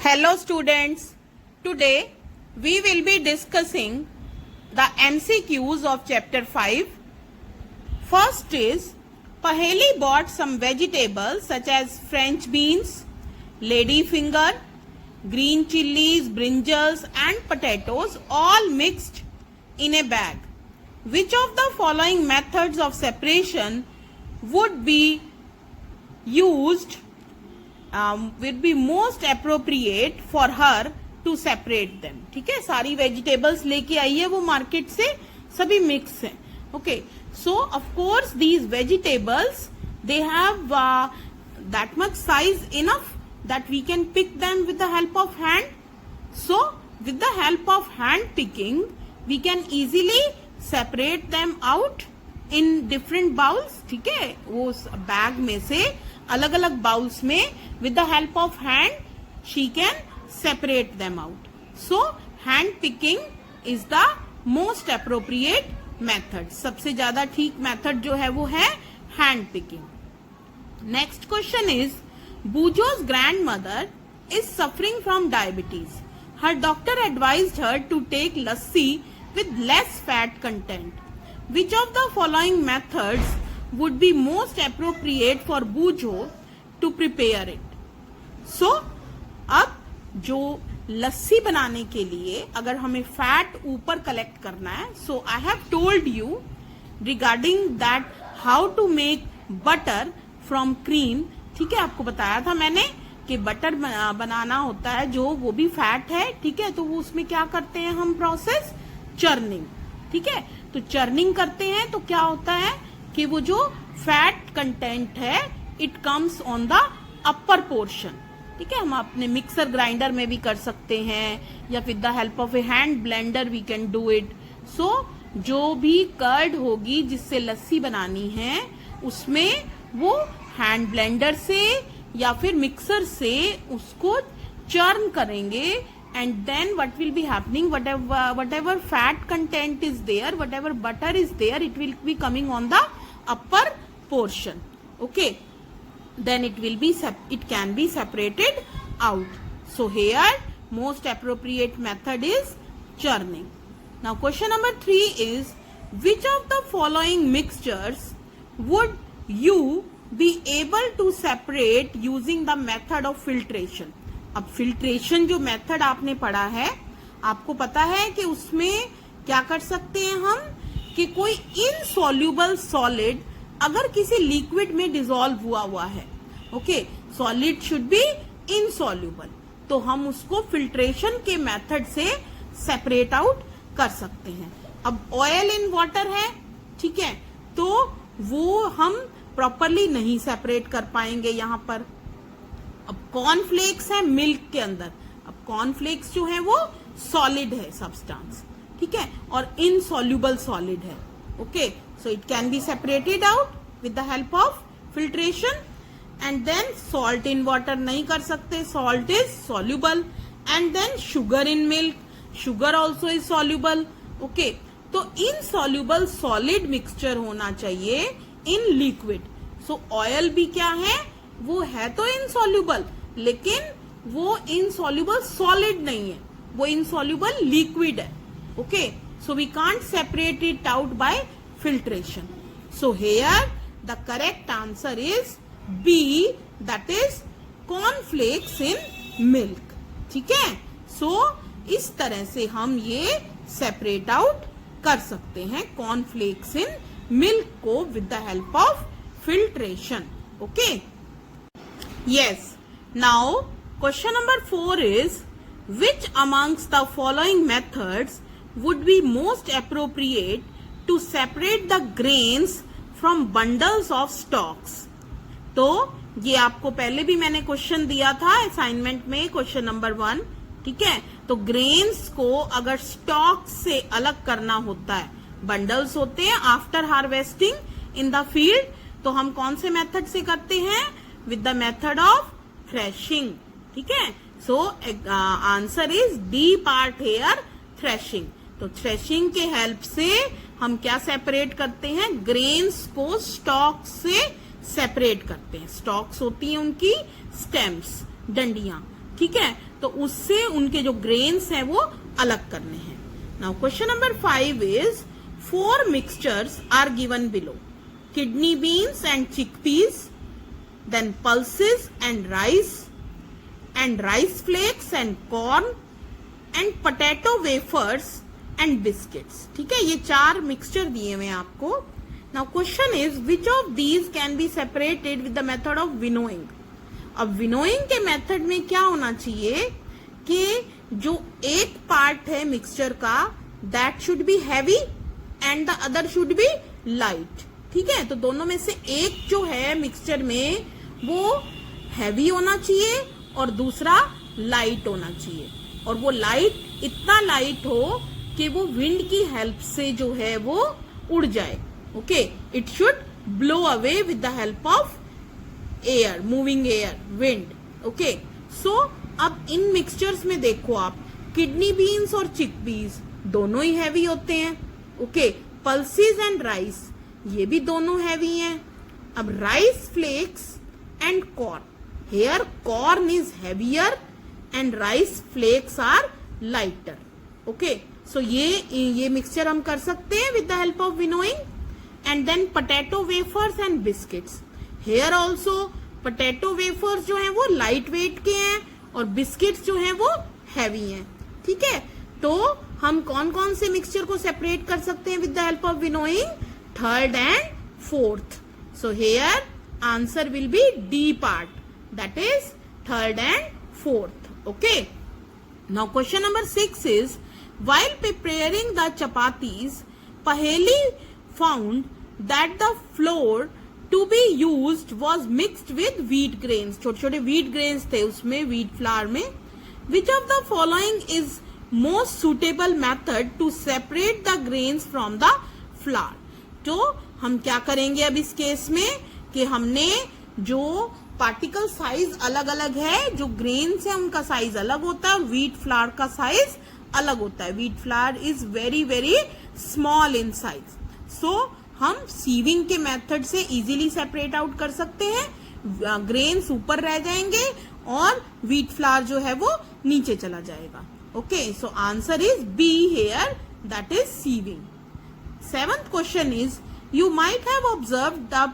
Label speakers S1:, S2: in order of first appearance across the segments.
S1: Hello students, today we will be discussing the MCQs of chapter 5. First is, Paheli bought some vegetables such as French beans, lady finger, green chilies, brinjals and potatoes all mixed in a bag. Which of the following methods of separation would be used would be most appropriate for her to separate them. ठीक है, सारी vegetables लेके आई है वो market से, सभी mix हैं. Okay, so of course these vegetables they have that much size enough that we can pick them with the help of hand. So with the help of hand picking we can easily separate them out in different bowls. ठीक है, वो bag में से अलग अलग bowls में with the help of hand she can separate them out. So hand picking is the most appropriate method. सबसे ज्यादा ठीक मेथड जो है वो है hand picking. Next question is, Bujo's grandmother is suffering from diabetes. Her doctor advised her to take lassi with less fat content. Which of the following methods would be most appropriate for Bujo to prepare it? So, अब जो लस्सी बनाने के लिए अगर हमें fat ऊपर collect करना है, so I have told you regarding that how to make butter from cream. ठीक है, आपको बताया था मैंने कि बटर बनाना होता है जो वो भी फैट है. ठीक है, तो वो उसमें क्या करते हैं हम प्रोसेस चर्निंग. ठीक है, तो चर्निंग करते हैं तो क्या होता है कि वो जो फैट कंटेंट है it comes on the upper portion. ठीक है, हम अपने मिक्सर ग्राइंडर में भी कर सकते हैं या with the help of a hand blender we can do it. So जो भी कर्ड होगी जिससे लस्सी बनानी है उसमें वो हैंड ब्लेंडर से या फिर मिक्सर से उसको चर्न करेंगे. And then what will be happening, whatever fat content is there, whatever butter is there, it will be coming on the upper portion. Okay, then it can be separated out. So here most appropriate method is churning. Now question number 3 is, which of the following mixtures would you be able to separate using the method of filtration? अब filtration जो method आपने पढ़ा है, आपको पता है कि उसमें क्या कर सकते हैं हम कि कोई इनसॉल्युबल सॉलिड अगर किसी लिक्विड में डिसॉल्व हुआ है, okay, solid should be insoluble, तो हम उसको फिल्ट्रेशन के मेथड से सेपरेट आउट कर सकते हैं. अब ऑयल इन वाटर है, ठीक है, तो वो हम प्रॉपरली नहीं सेपरेट कर पाएंगे यहाँ पर. अब कॉर्नफ्लेक्स है मिल्क के अंदर, अब कॉर्नफ्लेक्स जो है वो सॉलिड है सब्सटेंस, ठीक है, और इनसॉल्युबल सॉलिड है. Okay, so it can be separated out with the help of filtration. And then salt in water नहीं कर सकते, salt is soluble. And then sugar in milk, sugar also is soluble. Okay, तो insoluble solid mixture होना चाहिए in liquid. So oil भी क्या है, वो है तो इनसॉल्युबल, लेकिन वो इनसॉल्युबल सॉलिड नहीं है, वो इनसॉल्युबल लिक्विड है. Okay, so we can't separate it out by filtration. So here the correct answer is B, that is cornflakes in milk. ठीक है, सो इस तरह से हम ये सेपरेट आउट कर सकते हैं कॉर्नफ्लेक्स इन मिल्क को with the help of filtration. Okay, yes. Now question number 4 is, which amongst the following methods would be most appropriate to separate the grains from bundles of stalks? तो ये आपको पहले भी मैंने question दिया था assignment में, क्वेश्चन नंबर 1. ठीक है, तो ग्रेन्स को अगर स्टॉक से अलग करना होता है, बंडल्स होते हैं after harvesting in the field, तो हम कौन से मेथड से करते हैं, with the method of threshing. ठीक है, so answer is D part here, threshing. तो threshing के हेल्प से हम क्या सेपरेट करते हैं, ग्रेन्स को स्टॉक से सेपरेट करते हैं. स्टॉक्स होती हैं उनकी स्टेम्स, डंडियां, ठीक है, तो उससे उनके जो ग्रेन्स हैं वो अलग करने हैं। Now question number 5 is 4 mixtures are given below, kidney beans and chickpeas, then pulses and rice flakes and corn and potato wafers and biscuits. ठीक है, ये 4 मिक्सचर दिए हुए हैं आपको। Now question is which of these can be separated with the method of winnowing. अब winnowing के method में क्या होना चाहिए कि जो एक पार्ट है मिक्सचर का that should be heavy and the other should be light. ठीक है, तो दोनों में से एक जो है मिक्सचर में वो हैवी होना चाहिए और दूसरा लाइट होना चाहिए, और वो लाइट इतना लाइट हो कि वो विंड की हेल्प से जो है वो उड़ जाए। Okay, it should blow away with the help of air, moving air, wind. Okay, so अब इन मिक्सचर्स में देखो आप, किडनी बीन्स और चिकपीस दोनों ही हैवी होते हैं। ओके, पल्सेस एंड राइस ये भी दोनों हैवी हैं। अब rice flakes and corn, here corn is heavier and rice flakes are lighter. Okay, so ये मिक्सचर हम कर सकते हैं with the help of winnowing. And then potato wafers and biscuits, here also potato wafers जो हैं वो light weight के हैं और बिस्किट्स जो हैं वो हैवी हैं। ठीक है, तो हम कौन कौन से मिक्सचर को सेपरेट कर सकते हैं with the help of winnowing? Third and fourth. So here answer will B D part, that is third and fourth. Okay, now question number 6 is while preparing the chapatis, Paheli found that the flour to be used was mixed with wheat grains. छोटे छोटे wheat grains थे उसमें, wheat flour में. Which of the following is most suitable method to separate the grains from the flour? तो हम क्या करेंगे अब इस केस में कि हमने जो पार्टिकल साइज अलग अलग है, जो ग्रेन्स है उनका साइज अलग होता है और व्हीट फ्लावर का साइज अलग होता है। Wheat flour is very very small in size, so हम सीविंग के मेथड से इजीली सेपरेट आउट कर सकते हैं। ग्रेन्स ऊपर रह जाएंगे और व्हीट फ्लावर जो है वो नीचे चला जाएगा। Okay, so answer is B here, that is sieving. 7th question is you might have observed the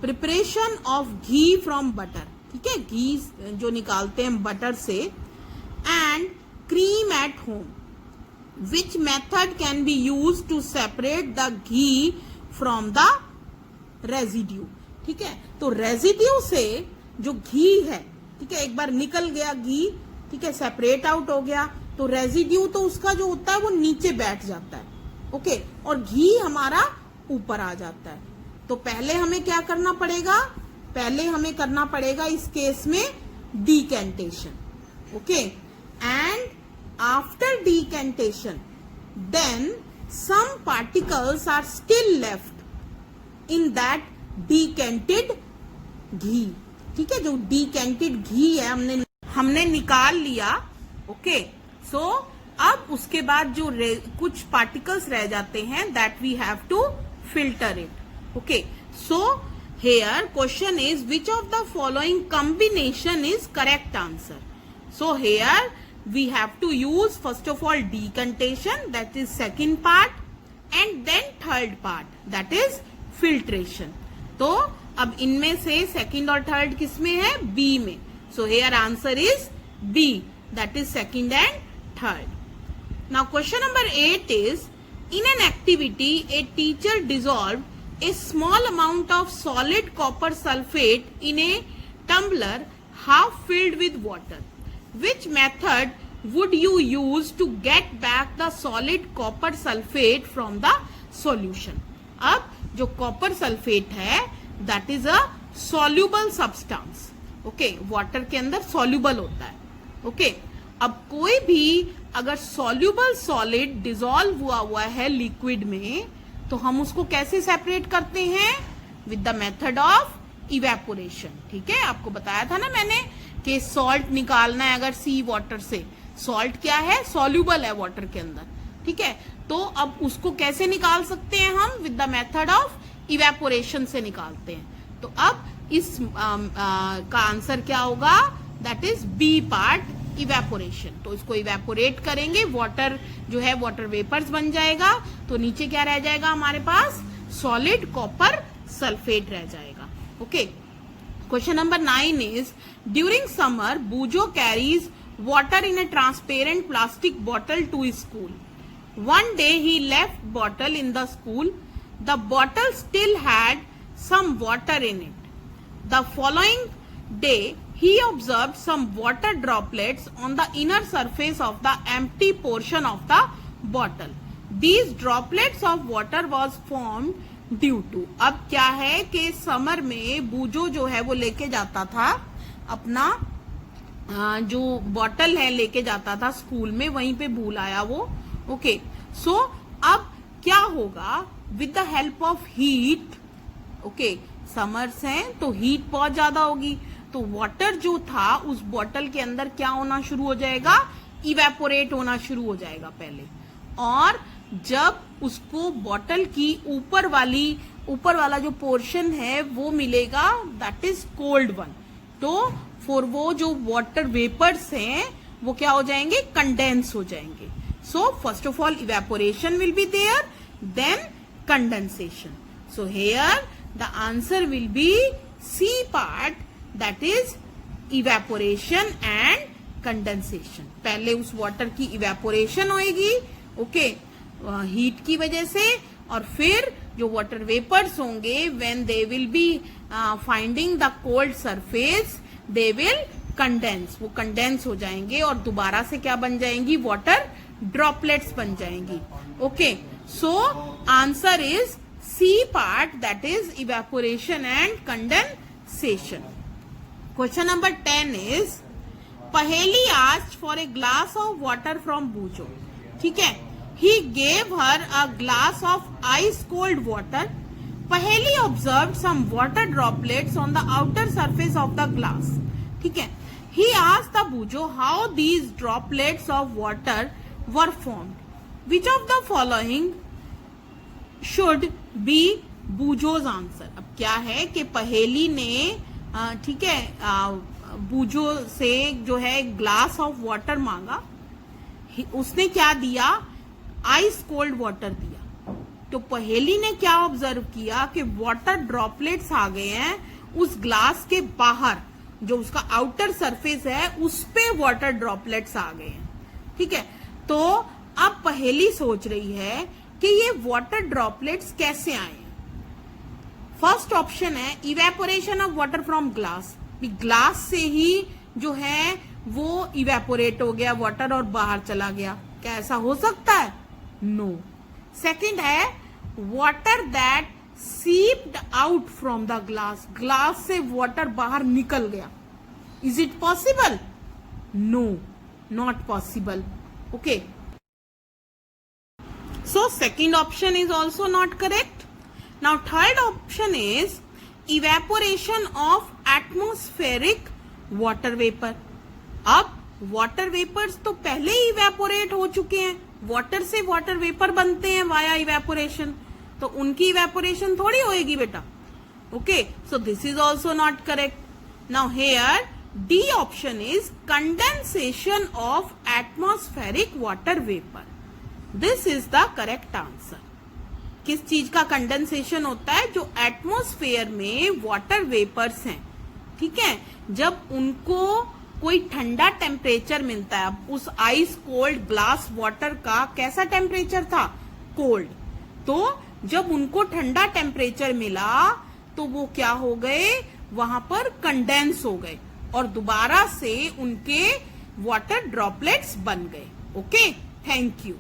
S1: preparation of ghee from butter. ठीक है, घी जो निकालते हैं बटर से, and cream at home. Which method can be used to separate the ghee from the residue? ठीक है, तो रेजिड्यू से जो घी है, ठीक है, एक बार निकल गया घी, ठीक है, सेपरेट आउट हो गया, तो रेजिड्यू तो उसका जो होता है वो नीचे बैठ जाता है। ओके, और घी हमारा ऊपर आ जाता है। तो पहले हमें क्या करना पड़ेगा? पहले हमें करना पड़ेगा इस केस में decantation. Okay, and after decantation then some particles are still left in that decanted ghee। ठीक है, जो decanted घी है हमने निकाल लिया। ओके, सो अब उसके बाद जो कुछ पार्टिकल्स रह जाते हैं that we have to filter it। Okay, so here question is which of the following combination is correct answer? So here we have to use first of all decantation, that is second part, and then third part, that is filtration। तो अब इनमें से second और third किस में है? B में। So here answer is B, that is second and third. Now question number 8 is in an activity a teacher dissolved a small amount of solid copper sulfate in a tumbler half filled with water. Which method would you use to get back the solid copper sulfate from the solution? अब जो copper sulfate है that is a soluble substance। Okay, water के अंदर soluble होता है। Okay, अब कोई भी अगर soluble solid dissolve हुआ है लिक्विड में, तो हम उसको कैसे सेपरेट करते हैं? With the method of evaporation. ठीक है, आपको बताया था ना मैंने कि सॉल्ट निकालना है अगर सी वाटर से। सॉल्ट क्या है? सॉल्यूबल है वाटर के अंदर। ठीक है, तो अब उसको कैसे निकाल सकते हैं हम? With the method of evaporation से निकालते हैं। तो अब इस का आंसर क्या होगा? That is B part evaporation. तो इसको इवेपोरेट करेंगे, वाटर जो है वाटर वेपर्स बन जाएगा, तो नीचे क्या रह जाएगा हमारे पास, सॉलिड कॉपर सल्फेट रह जाएगा। Okay, question number 9 is during summer बूजो carries water in a transparent plastic bottle to school. One day he left bottle in the school. The bottle still had some water in it. The following day he observed some water droplets on the inner surface of the empty portion of the bottle. These droplets of water was formed due to, अब क्या है कि summer में बूजो जो है वो लेके जाता था अपना जो बॉटल है लेके जाता था स्कूल में, वहीं पे भूल आया वो। ओके, सो अब क्या होगा, with the help of heat, okay summers हैं तो हीट बहुत ज्यादा होगी, तो वाटर जो था उस बॉटल के अंदर क्या होना शुरू हो जाएगा, इवेपोरेट होना शुरू हो जाएगा पहले, और जब उसको बॉटल की ऊपर वाला जो पोर्शन है वो मिलेगा, दैट इज कोल्ड वन, तो फॉर वो जो वाटर वेपर्स हैं वो क्या हो जाएंगे, कंडेंस हो जाएंगे। So first of all evaporation will be there, then condensation. So here the answer will be C part, that is evaporation and condensation. पहले उस वाटर की इवेपोरेशन होएगी, ओके, हीट की वजह से, और फिर जो वाटर वेपर्स होंगे when they will be finding the cold surface they will condense, वो कंडेंस हो जाएंगे और दोबारा से क्या बन जाएंगी, वाटर ड्रॉपलेट्स बन जाएंगी। Okay, so answer is C part, that is evaporation and condensation. Question number 10 is Paheli asked for a glass of water from Boojho. ठीक है, he gave her a glass of ice cold water. Paheli observed some water droplets on the outer surface of the glass. ठीक है, he asked the bujo how these droplets of water were formed. Which of the following should be bujo's answer? अब क्या है कि पहेली ने ठीक है बूजो से जो है ग्लास ऑफ वाटर मांगा, उसने क्या दिया, आइस कोल्ड वाटर दिया। तो पहेली ने क्या ऑब्जर्व किया कि वाटर ड्रॉपलेट्स आ गए हैं उस ग्लास के बाहर, जो उसका आउटर सरफेस है उस पे वाटर ड्रॉपलेट्स आ गए हैं। ठीक है, तो अब पहेली सोच रही है कि ये वाटर ड्रॉपलेट्स कैसे आए। फर्स्ट ऑप्शन है evaporation of water from glass, glass से ही जो है वो इवेपोरेट हो गया वाटर और बाहर चला गया, क्या ऐसा हो सकता है, नो। सेकंड है water that seeped out from the glass, glass से वाटर बाहर निकल गया, is it possible, no, not possible. Okay, so second option is also not correct. Now third option is evaporation of atmospheric water vapour. अब water vapours तो पहले ही evaporate हो चुके हैं, वाटर से वाटर वेपर बनते हैं वाया इवेपोरेशन, तो उनकी इवेपोरेशन थोड़ी होएगी बेटा। Okay, so this is also not correct. Now here D option is condensation of atmospheric water vapour, this is the correct answer. किस चीज का कंडेंसेशन होता है, जो एटमॉस्फेयर में वाटर वेपर्स हैं, ठीक है, जब उनको कोई ठंडा टेम्परेचर मिलता है। अब उस आइस कोल्ड ग्लास वाटर का कैसा टेम्परेचर था, कोल्ड, तो जब उनको ठंडा टेम्परेचर मिला तो वो क्या हो गए, वहां पर कंडेंस हो गए और दोबारा से उनके वाटर ड्रॉपलेट्स बन गए। Okay, thank you.